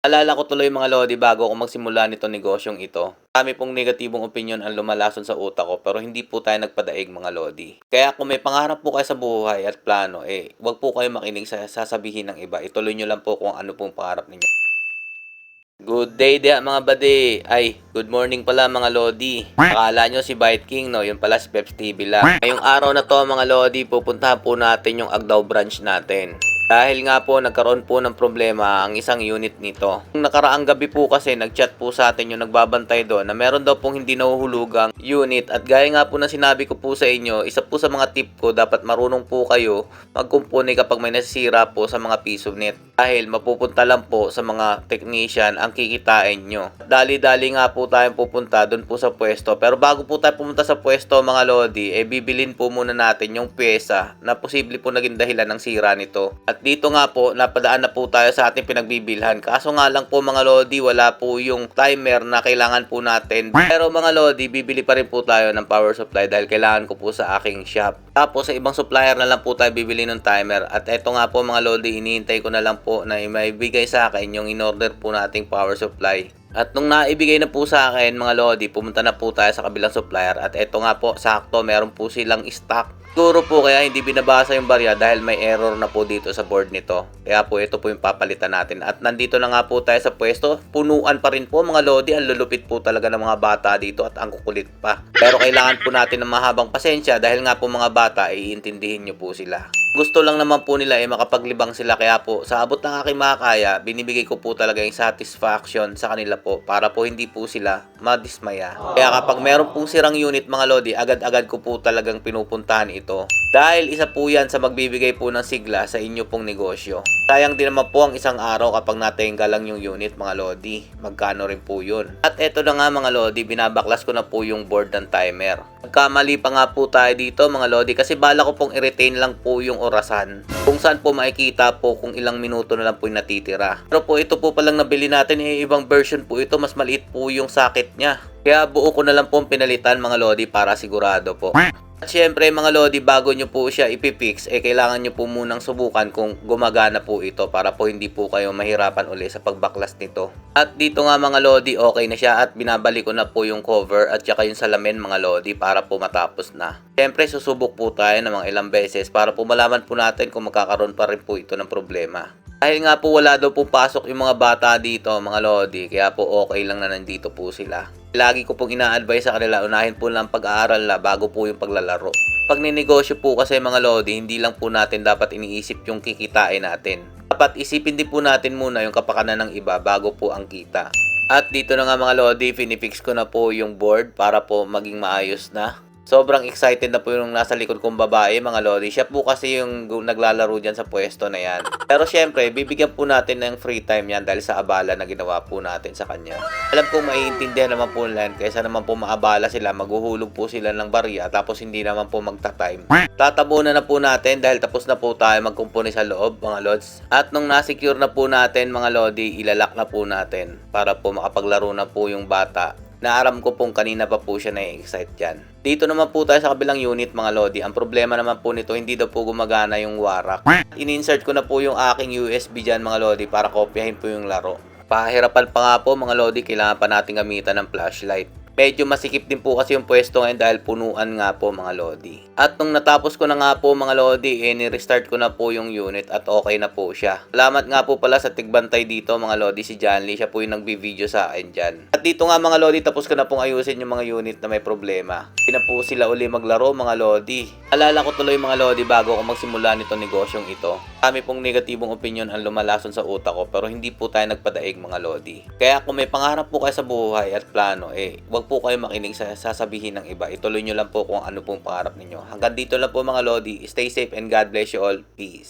Alala ko tuloy mga lodi bago ako magsimula nito negosyong ito. Marami pong negatibong opinyon ang lumalason sa utak ko pero hindi po tayo nagpadaig mga lodi. Kaya kung may pangarap po kayo sa buhay at plano, wag po kayo makinig sa sasabihin ng iba. Ituloy nyo lang po kung ano pong pangarap ninyo. Good day dia mga bade. Ay, good morning pala mga lodi. Akala nyo si Bite King, no? Yun pala si Peps TV lang. Ngayong araw na to mga lodi, pupuntahan po natin yung Agdao branch natin. Dahil nga po nagkaroon po ng problema ang isang unit nito. Nung nakaraang gabi po kasi nagchat po sa atin yung nagbabantay doon na meron daw pong hindi nahuhulugang unit. At gaya nga po na sinabi ko po sa inyo, isa po sa mga tip ko, dapat marunong po kayo magkumpuni kapag may nasisira po sa mga piso net. Dahil mapupunta lang po sa mga technician ang kikitain nyo. Dali-dali nga po tayong pupunta doon po sa pwesto. Pero bago po tayo pumunta sa pwesto mga lodi, bibilin po muna natin yung pyesa na posible po naging dahilan ng sira nito. At dito nga po, napadaan na po tayo sa ating pinagbibilhan. Kaso nga lang po mga lodi, wala po yung timer na kailangan po natin. Pero mga lodi, bibili pa rin po tayo ng power supply dahil kailangan ko po sa aking shop. Tapos sa ibang supplier na lang po tayo bibili ng timer. At eto nga po mga lodi, hinihintay ko na lang po na maibigay sa akin yung in-order po nating power supply. At nung naibigay na po sa akin mga lodi, pumunta na po tayo sa kabilang supplier. At eto nga po, sakto, meron po silang stock. Siguro po kaya hindi binabasa yung barya dahil may error na po dito sa board nito. Kaya po ito po yung papalitan natin. At nandito na nga po tayo sa pwesto. Punuan pa rin po mga lodi. Ang lulupit po talaga ng mga bata dito at ang kukulit pa. Pero kailangan po natin ng mahabang pasensya dahil nga po mga bata, iintindihin nyo po sila. Gusto lang naman po nila makapaglibang sila, kaya po sa abot ng aking makakaya, binibigay ko po talaga yung satisfaction sa kanila po para po hindi po sila madismaya. Kaya kapag meron pong sirang unit mga lodi, agad-agad ko po talagang pinupuntahan ito. Dahil isa po yan sa magbibigay po ng sigla sa inyo pong negosyo. Sayang din naman po ang isang araw kapag natingga lang yung unit mga lodi. Magkano rin po yun. At eto na nga mga lodi, binabaklas ko na po yung board ng timer. Nagkamali pa nga po tayo dito mga lodi kasi bala ko pong i-retain lang po yung orasan. Kung saan po makikita po kung ilang minuto na lang po yung natitira. Pero po ito po palang nabili natin, ibang version po ito, mas maliit po yung socket niya. Kaya buo ko na lang po pinalitan mga lodi para sigurado po. At syempre mga lodi, bago nyo po siya ipipix, kailangan nyo po munang subukan kung gumagana po ito para po hindi po kayo mahirapan uli sa pagbaklas nito. At dito nga mga lodi, okay na siya at binabalik ko na po yung cover at saka yung salamin mga lodi para po matapos na. Syempre susubok po tayo ng mga ilang beses para po malaman po natin kung magkakaroon pa rin po ito ng problema. Dahil nga po wala daw po pasok yung mga bata dito mga lodi, kaya po okay lang na nandito po sila. Lagi ko pong ina-advise sa kanila, unahin po lang pag-aaral na bago po yung paglalaro. Pag ninegosyo po kasi mga lodi, hindi lang po natin dapat iniisip yung kikitain natin. Dapat isipin din po natin muna yung kapakanan ng iba bago po ang kita. At dito na nga mga lodi, finifix ko na po yung board para po maging maayos na. Sobrang excited na po yung nasa likod kong babae mga lodi. Siya po kasi yung naglalaro dyan sa pwesto na yan. Pero syempre, bibigyan po natin ng free time yan dahil sa abala na ginawa po natin sa kanya. Alam kong maiintindihan naman po nila yan, kaysa naman po maabala sila, maghuhulog po sila ng barya tapos hindi naman po magta-time. Tatabunan na po natin dahil tapos na po tayo magkumpuni sa loob mga lods. At nung nasecure na po natin mga lodi, ilalak na po natin para po makapaglaro na po yung bata. Naaram ko pong kanina pa po siya na-excite dyan. Dito naman po tayo sa kabilang unit mga lodi. Ang problema naman po nito, hindi daw po gumagana yung warak. In-insert ko na po yung aking USB dyan mga lodi para kopyahin po yung laro. Pahirapan pa nga po mga lodi, kailangan pa natin gamitan ng flashlight. Medyo masikip din po kasi yung pwesto ngayon dahil punuan nga po mga lodi. At nung natapos ko na nga po mga lodi, ni-restart ko na po yung unit at okay na po siya. Salamat nga po pala sa tigbantay dito mga lodi, si John Lee. Siya po yung nagbi-video sa akin dyan. At dito nga mga lodi, tapos ko na pong ayusin yung mga unit na may problema. Hindi na po sila uli maglaro mga lodi. Alala ko tuloy mga lodi bago ako magsimula nito negosyong ito. Kami pong negatibong opinion ang lumalason sa utak ko pero hindi po tayo nagpadaig mga lodi. Kaya kung may pangarap po kayo sa buhay at plano, wag po kayo makinig sa sasabihin ng iba. Ituloy nyo lang po kung ano pong pangarap ninyo. Hanggang dito lang po mga lodi. Stay safe and God bless you all. Peace.